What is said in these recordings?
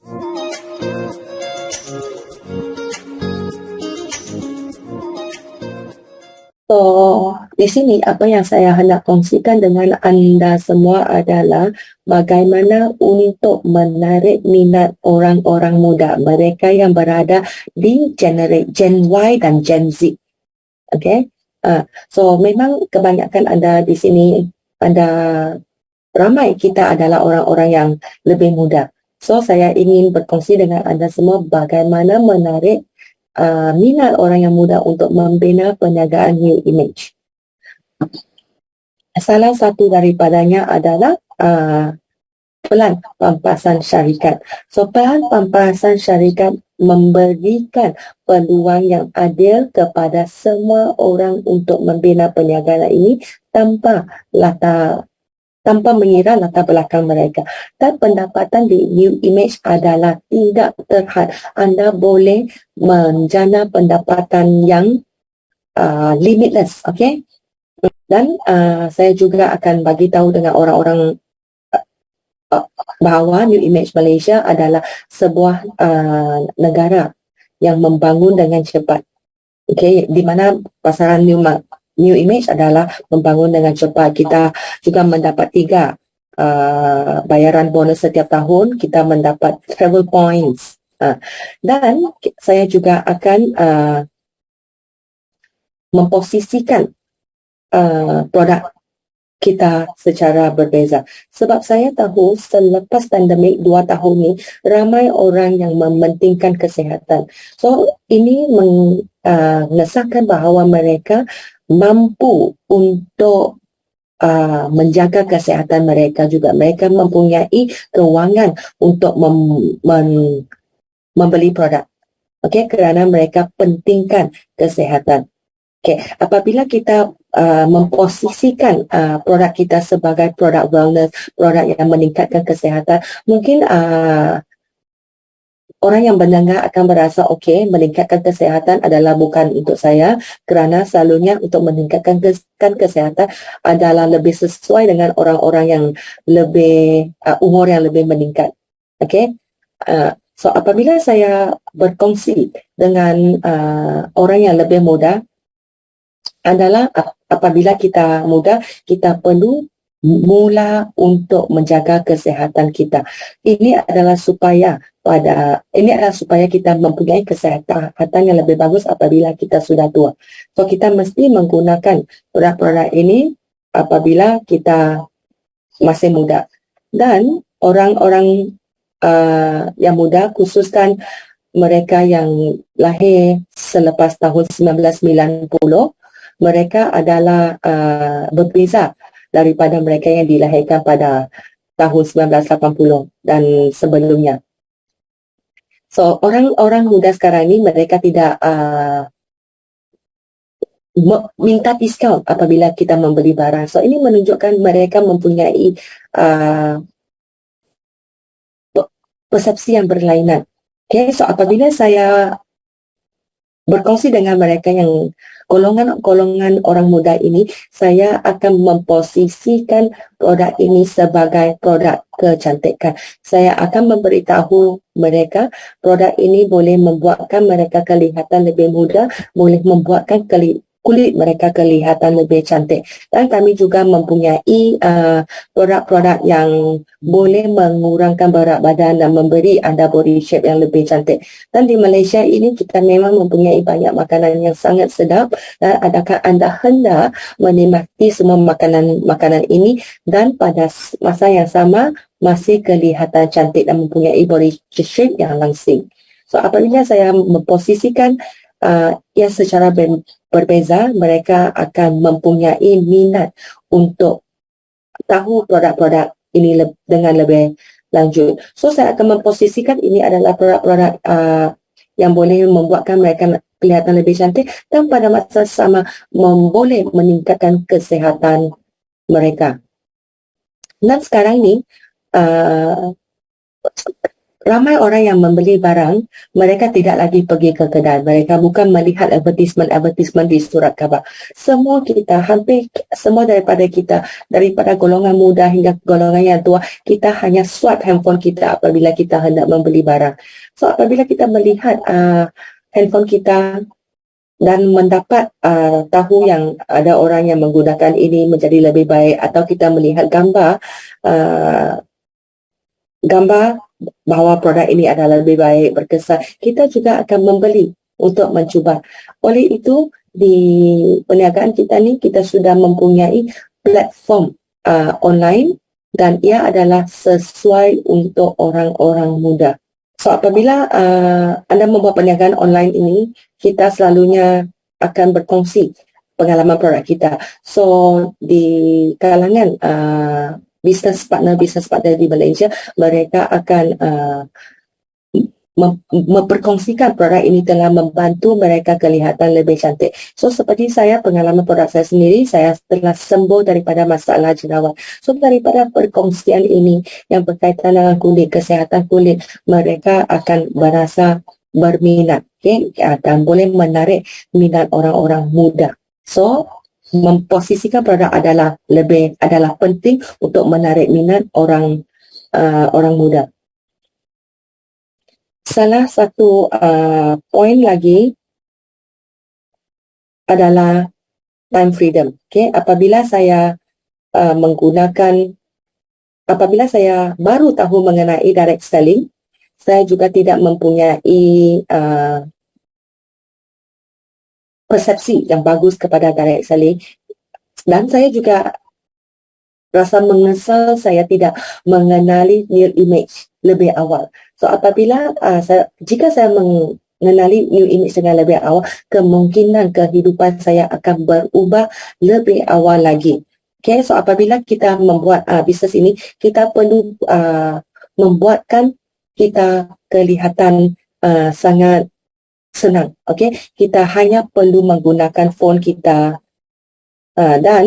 So, di sini apa yang saya hendak kongsikan dengan anda semua adalah bagaimana untuk menarik minat orang-orang muda, mereka yang berada di Gen Y dan Gen Z. Okay? So, memang kebanyakan anda di sini, ramai kita adalah orang-orang yang lebih muda. So, saya ingin berkongsi dengan anda semua bagaimana menarik minat orang yang muda untuk membina perniagaan new image. Salah satu daripadanya adalah pelan pampasan syarikat. So, pelan pampasan syarikat memberikan peluang yang adil kepada semua orang untuk membina perniagaan ini tanpa mengira latar belakang mereka. Dan pendapatan di new image adalah tidak terhad. Anda boleh menjana pendapatan yang limitless, okay? Dan saya juga akan bagi tahu dengan orang-orang bahawa New Image Malaysia adalah sebuah negara yang membangun dengan cepat. Okay, di mana pasaran New Image adalah membangun dengan cepat. Kita juga mendapat 3 bayaran bonus setiap tahun. Kita mendapat travel points. Dan saya juga akan memposisikan produk kita secara berbeza. Sebab saya tahu selepas pandemik 2 tahun ni, ramai orang yang mementingkan kesihatan. So, ini mengesahkan bahawa mereka mampu untuk menjaga kesihatan mereka juga. Mereka mempunyai kewangan untuk membeli produk. Okay, kerana mereka pentingkan kesihatan. Okay, apabila kita memposisikan produk kita sebagai produk wellness, produk yang meningkatkan kesihatan, mungkin orang yang mendengar akan berasa okey, meningkatkan kesihatan adalah bukan untuk saya, kerana selalunya untuk meningkatkan kesihatan adalah lebih sesuai dengan orang-orang yang lebih umur yang lebih meningkat. Okay, so apabila saya berkongsi dengan orang yang lebih muda, adalah apabila kita muda, kita perlu mula untuk menjaga kesihatan kita. Ini adalah supaya kita mempunyai kesihatan yang lebih bagus apabila kita sudah tua. So, kita mesti menggunakan produk-produk ini apabila kita masih muda. Dan orang-orang yang muda, khususkan mereka yang lahir selepas tahun 1990, mereka adalah berbeza daripada mereka yang dilahirkan pada tahun 1980 dan sebelumnya. So, orang-orang muda sekarang ini mereka tidak minta diskaun apabila kita membeli barang. So, ini menunjukkan mereka mempunyai persepsi yang berlainan. Okay, so apabila saya berkongsi dengan mereka yang golongan orang muda ini, saya akan memposisikan produk ini sebagai produk kecantikan. Saya akan memberitahu mereka produk ini boleh membuatkan mereka kelihatan lebih muda, boleh membuatkan kulit mereka kelihatan lebih cantik. Dan kami juga mempunyai produk-produk yang boleh mengurangkan berat badan dan memberi anda body shape yang lebih cantik. Dan di Malaysia ini kita memang mempunyai banyak makanan yang sangat sedap, dan adakah anda hendak menikmati semua makanan ini dan pada masa yang sama masih kelihatan cantik dan mempunyai body shape yang langsing. So, apabila saya memposisikan yang secara berbeza, mereka akan mempunyai minat untuk tahu produk-produk ini dengan lebih lanjut. So, saya akan memposisikan ini adalah produk-produk yang boleh membuatkan mereka kelihatan lebih cantik dan pada masa sama boleh meningkatkan kesihatan mereka. Dan sekarang ni ramai orang yang membeli barang, mereka tidak lagi pergi ke kedai. Mereka bukan melihat advertisement di surat khabar. Semua kita, hampir semua daripada kita, daripada golongan muda hingga golongan yang tua, kita hanya swipe handphone kita apabila kita hendak membeli barang. So, apabila kita melihat handphone kita dan mendapat tahu yang ada orang yang menggunakan ini menjadi lebih baik, atau kita melihat gambar bahawa produk ini adalah lebih baik, berkesan, kita juga akan membeli untuk mencuba. Oleh itu, di perniagaan kita ni, kita sudah mempunyai platform online dan ia adalah sesuai untuk orang-orang muda. So, apabila anda membuat perniagaan online ini, kita selalunya akan berkongsi pengalaman produk kita. So, di kalangan business partner di Malaysia, mereka akan memperkongsikan produk ini telah membantu mereka kelihatan lebih cantik. So, seperti saya, pengalaman produk saya sendiri, saya telah sembuh daripada masalah jerawat. So, daripada perkongsian ini yang berkaitan dengan kulit, kesihatan kulit, mereka akan merasa berminat, dan boleh menarik minat orang-orang muda. So, memposisikan produk adalah penting untuk menarik minat orang muda. Salah satu poin lagi adalah time freedom. Apabila saya apabila saya baru tahu mengenai direct selling, saya juga tidak mempunyai persepsi yang bagus kepada direct selling, dan saya juga rasa menyesal saya tidak mengenali new image lebih awal. So, apabila jika saya mengenali new image dengan lebih awal, kemungkinan kehidupan saya akan berubah lebih awal lagi. So apabila kita membuat bisnes ini, kita perlu membuatkan kita kelihatan sangat senang. Kita hanya perlu menggunakan phone kita, dan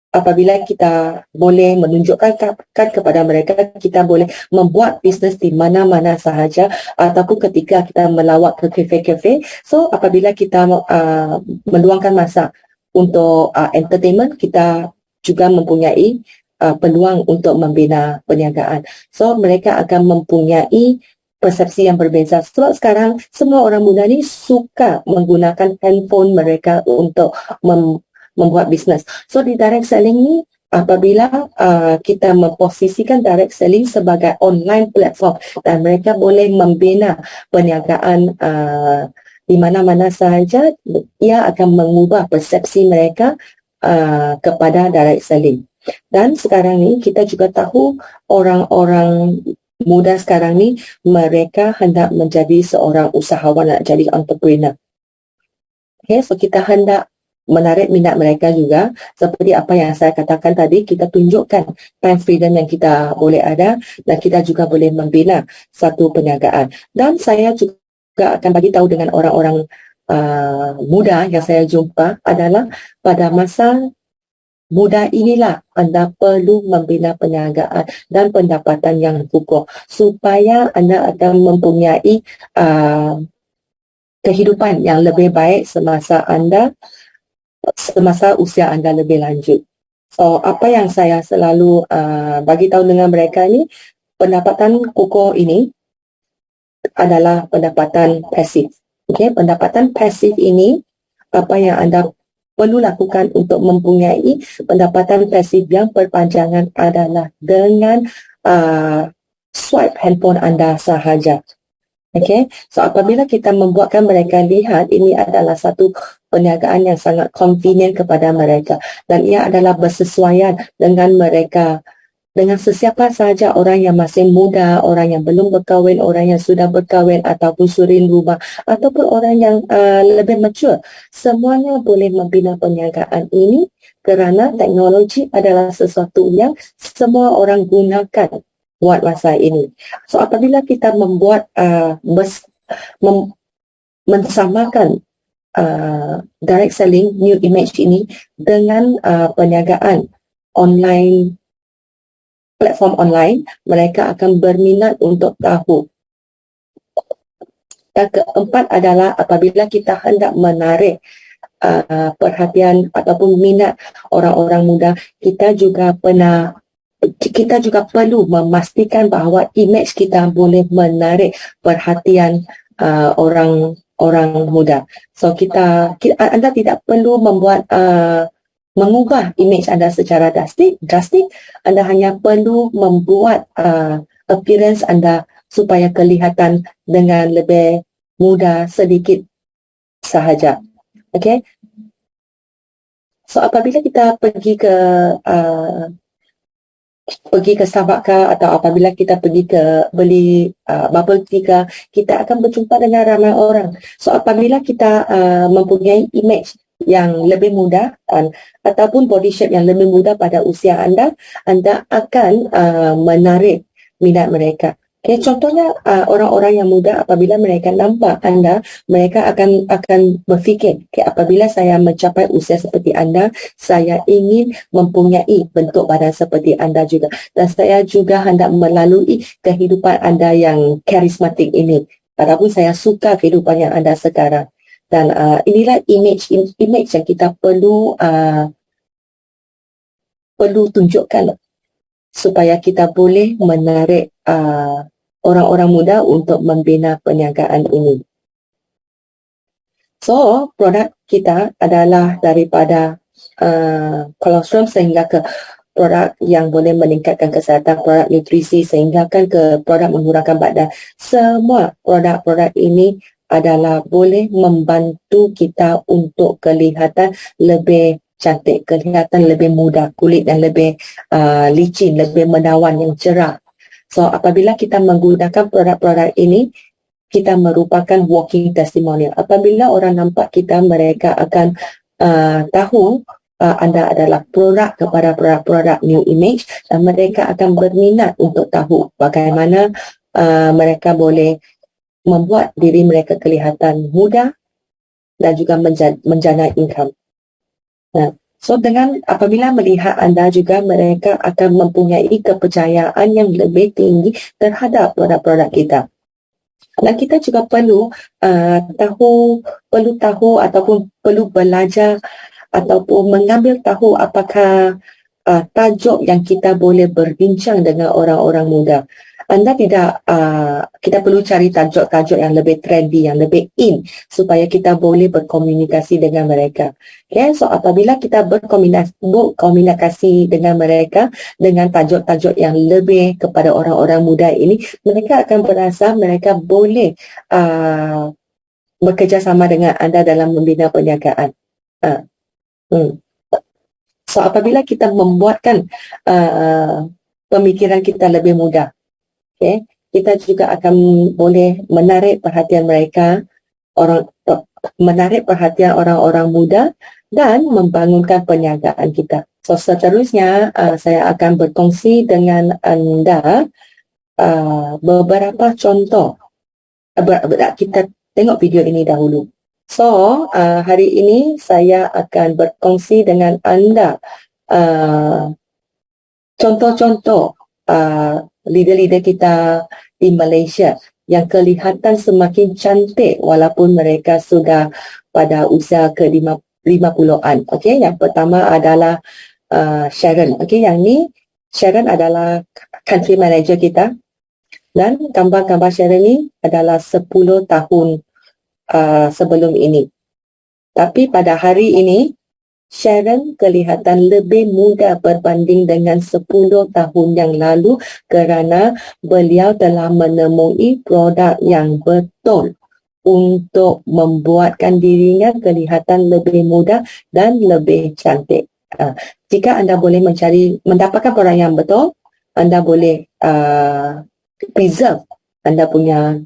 apabila kita boleh menunjukkan kepada mereka, kita boleh membuat bisnes di mana-mana sahaja, ataupun ketika kita melawat ke kafe-kafe. So, apabila kita meluangkan masa untuk entertainment, kita juga mempunyai peluang untuk membina perniagaan. So, mereka akan mempunyai persepsi yang berbeza. Sebab sekarang semua orang muda ni suka menggunakan handphone mereka untuk membuat bisnes. So, di direct selling ni, apabila kita memposisikan direct selling sebagai online platform dan mereka boleh membina perniagaan di mana-mana sahaja, ia akan mengubah persepsi mereka kepada direct selling. Dan sekarang ni kita juga tahu orang-orang muda sekarang ni, mereka hendak menjadi seorang usahawan, nak jadi entrepreneur. So kita hendak menarik minat mereka juga, seperti apa yang saya katakan tadi, kita tunjukkan time freedom yang kita boleh ada, dan kita juga boleh membina satu perniagaan. Dan saya juga akan bagi tahu dengan orang-orang muda yang saya jumpa adalah, pada masa muda inilah anda perlu membina perniagaan dan pendapatan yang kukuh, supaya anda akan mempunyai kehidupan yang lebih baik semasa usia anda lebih lanjut. So, apa yang saya selalu bagi tahu dengan mereka ni, pendapatan kukuh ini adalah pendapatan pasif. Pendapatan pasif ini, apa yang anda perlu lakukan untuk mempunyai pendapatan pasif yang berpanjangan adalah dengan swipe handphone anda sahaja. So apabila kita membuatkan mereka lihat ini adalah satu perniagaan yang sangat convenient kepada mereka, dan ia adalah bersesuaian dengan mereka, dengan sesiapa sahaja, orang yang masih muda, orang yang belum berkahwin, orang yang sudah berkahwin, ataupun surin rumah, ataupun orang yang lebih mature, semuanya boleh membina perniagaan ini, kerana teknologi adalah sesuatu yang semua orang gunakan buat masa ini. So apabila kita membuat mensamakan direct selling new image ini dengan perniagaan online platform online, mereka akan berminat untuk tahu. Yang keempat adalah apabila kita hendak menarik perhatian ataupun minat orang-orang muda, kita juga perlu memastikan bahawa imej kita boleh menarik perhatian orang muda. So anda tidak perlu mengubah imej anda secara drastik. Anda hanya perlu membuat appearance anda supaya kelihatan dengan lebih muda sedikit sahaja. Okay. So apabila kita pergi ke Starbucks atau apabila kita pergi ke beli bubble tea ke, kita akan berjumpa dengan ramai orang. So apabila kita mempunyai image yang lebih muda ataupun body shape yang lebih muda pada usia anda akan menarik minat mereka. Okay, contohnya orang-orang yang muda apabila mereka nampak anda, mereka akan berfikir, okay, apabila saya mencapai usia seperti anda, saya ingin mempunyai bentuk badan seperti anda juga, dan saya juga hendak melalui kehidupan anda yang karismatik ini, ataupun saya suka kehidupan yang anda sekarang. Dan inilah image yang kita perlu tunjukkan supaya kita boleh menarik orang-orang muda untuk membina perniagaan ini. So, produk kita adalah daripada kolostrum sehingga ke produk yang boleh meningkatkan kesihatan, produk nutrisi sehingga kan ke produk mengurangkan badan. Semua produk-produk ini adalah boleh membantu kita untuk kelihatan lebih cantik, kelihatan lebih muda kulit dan lebih licin, lebih menawan yang cerah. So apabila kita menggunakan produk-produk ini, kita merupakan walking testimonial. Apabila orang nampak kita, mereka akan tahu anda adalah produk kepada produk-produk new image, dan mereka akan berminat untuk tahu bagaimana mereka boleh membuat diri mereka kelihatan muda dan juga menjana income. So dengan apabila melihat anda juga, mereka akan mempunyai kepercayaan yang lebih tinggi terhadap produk-produk kita. Dan kita juga perlu tahu ataupun perlu belajar ataupun mengambil tahu apakah tajuk yang kita boleh berbincang dengan orang-orang muda. Kita perlu cari tajuk-tajuk yang lebih trendy, yang lebih in, supaya kita boleh berkomunikasi dengan mereka. Okay, so apabila kita berkomunikasi dengan mereka dengan tajuk-tajuk yang lebih kepada orang-orang muda ini, mereka akan berasa mereka boleh bekerjasama dengan anda dalam membina perniagaan. So apabila kita membuatkan pemikiran kita lebih mudah, okay, kita juga akan boleh menarik perhatian orang-orang muda dan membangunkan perniagaan kita. So seterusnya saya akan berkongsi dengan anda beberapa contoh. Kita tengok video ini dahulu. So hari ini saya akan berkongsi dengan anda contoh-contoh leader-leader kita di Malaysia yang kelihatan semakin cantik walaupun mereka sudah pada usia ke-50-an. Okey, yang pertama adalah Sharon. Okey, yang ni Sharon adalah country manager kita, dan gambar-gambar Sharon ni adalah 10 tahun sebelum ini. Tapi pada hari ini Sharon kelihatan lebih muda berbanding dengan 10 tahun yang lalu kerana beliau telah menemui produk yang betul untuk membuatkan dirinya kelihatan lebih muda dan lebih cantik. Jika anda boleh mendapatkan produk yang betul, anda boleh preserve anda punya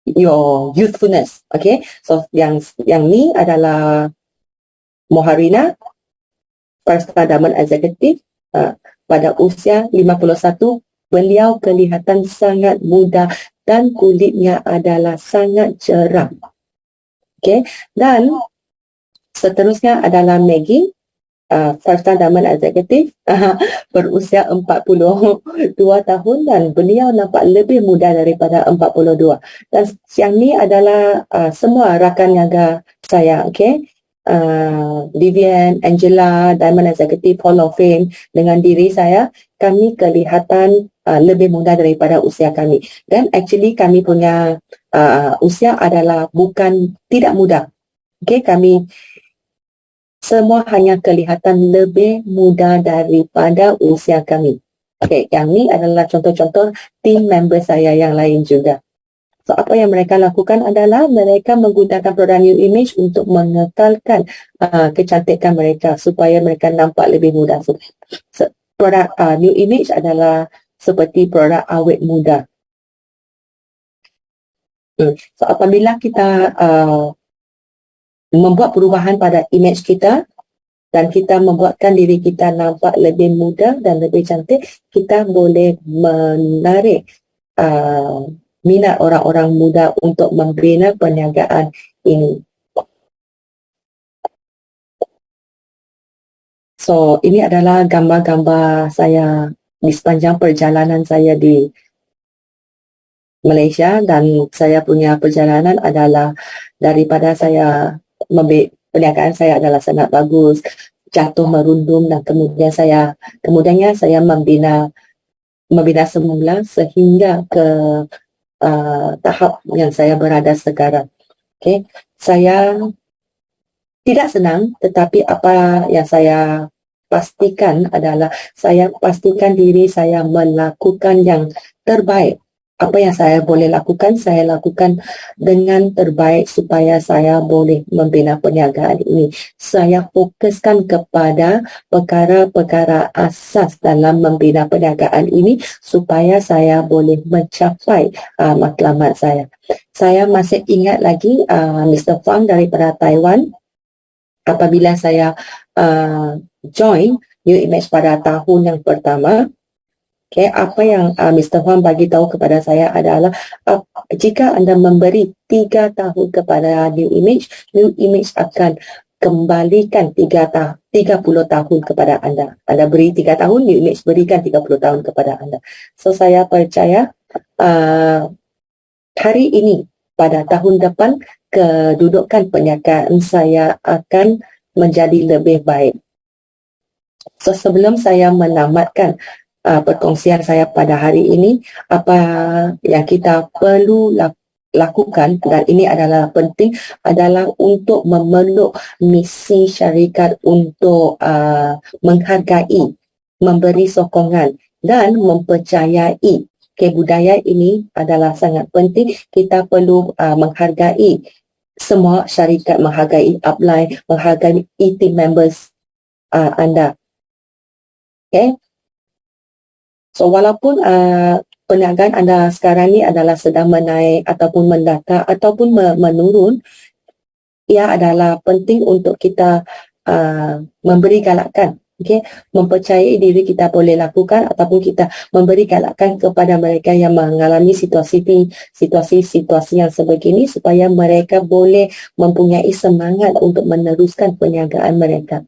your youthfulness. Okay, so yang ni adalah Moharina, First-Star Diamond Executive, pada usia 51. Beliau kelihatan sangat muda dan kulitnya adalah sangat cerah. Okay, dan seterusnya adalah Maggie. Five-star Diamond Executive berusia 42 tahun dan beliau nampak lebih muda daripada 42. Dan yang ni adalah semua rakan niaga saya, okay? Vivian, Angela, Diamond Executive Hall of Fame dengan diri saya, kami kelihatan lebih muda daripada usia kami. Dan actually kami punya usia adalah bukan tidak muda. Okay, kami semua hanya kelihatan lebih muda daripada usia kami. Okay, yang ni adalah contoh-contoh team member saya yang lain juga. So, apa yang mereka lakukan adalah mereka menggunakan produk New Image untuk mengekalkan kecantikan mereka supaya mereka nampak lebih muda. So, produk New Image adalah seperti produk awet muda. So, apabila kita membuat perubahan pada image kita dan kita membuatkan diri kita nampak lebih muda dan lebih cantik, kita boleh menarik minat orang-orang muda untuk membina perniagaan ini. So, ini adalah gambar-gambar saya di sepanjang perjalanan saya di Malaysia, dan saya punya perjalanan adalah daripada saya perniagaan saya adalah sangat bagus, jatuh merundum, dan kemudiannya saya membina semula sehingga ke tahap yang saya berada sekarang. Okay. Saya tidak senang, tetapi apa yang saya pastikan adalah saya pastikan diri saya melakukan yang terbaik. Apa yang saya boleh lakukan, saya lakukan dengan terbaik supaya saya boleh membina perniagaan ini. Saya fokuskan kepada perkara-perkara asas dalam membina perniagaan ini supaya saya boleh mencapai matlamat saya. Saya masih ingat lagi Mr. Fang daripada Taiwan, apabila saya join New Image pada tahun yang pertama. Okay, apa yang Mr. Huang bagi tahu kepada saya adalah jika anda memberi 3 tahun kepada New Image akan kembalikan 30 tahun kepada anda. Anda beri 3 tahun, New Image berikan 30 tahun kepada anda. So, saya percaya hari ini, pada tahun depan, kedudukan perniagaan saya akan menjadi lebih baik. So, sebelum saya menamatkan perkongsian saya pada hari ini, apa yang kita perlu lakukan, dan ini adalah penting, adalah untuk memeluk misi syarikat untuk menghargai, memberi sokongan dan mempercayai. Budaya ini adalah sangat penting. Kita perlu menghargai semua syarikat, menghargai upline, menghargai team members anda. Okay. So, walaupun perniagaan anda sekarang ni adalah sedang menaik ataupun mendata ataupun menurun, ia adalah penting untuk kita memberi galakan. Okay? Mempercayai diri kita boleh lakukan, ataupun kita memberi galakan kepada mereka yang mengalami situasi yang sebegini supaya mereka boleh mempunyai semangat untuk meneruskan perniagaan mereka.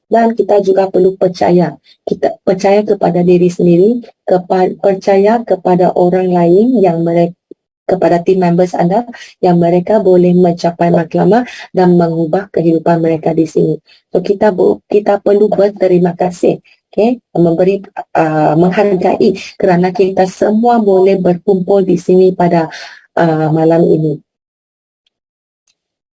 Dan kita juga perlu percaya. Kita percaya kepada diri sendiri, percaya kepada orang lain yang kepada team members anda yang mereka boleh mencapai matlamat dan mengubah kehidupan mereka di sini. So, kita perlu berterima kasih, okay? Menghargai kerana kita semua boleh berkumpul di sini pada malam ini.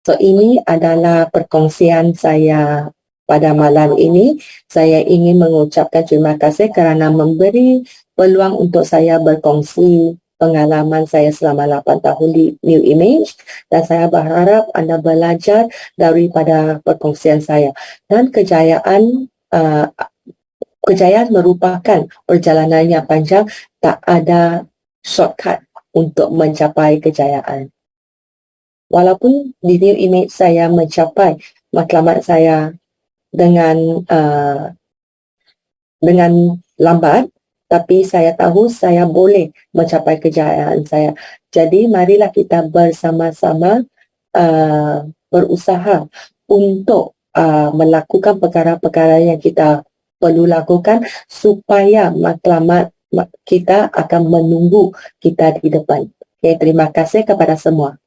So, ini adalah perkongsian saya pada malam ini. Saya ingin mengucapkan terima kasih kerana memberi peluang untuk saya berkongsi pengalaman saya selama 8 tahun di New Image, dan saya berharap anda belajar daripada perkongsian saya. Dan kejayaan merupakan perjalanan yang panjang, tak ada shortcut untuk mencapai kejayaan. Walaupun di New Image saya mencapai matlamat saya dengan lambat, tapi saya tahu saya boleh mencapai kejayaan saya. Jadi marilah kita bersama-sama berusaha untuk melakukan perkara-perkara yang kita perlu lakukan supaya matlamat kita akan menunggu kita di depan. Okay, terima kasih kepada semua.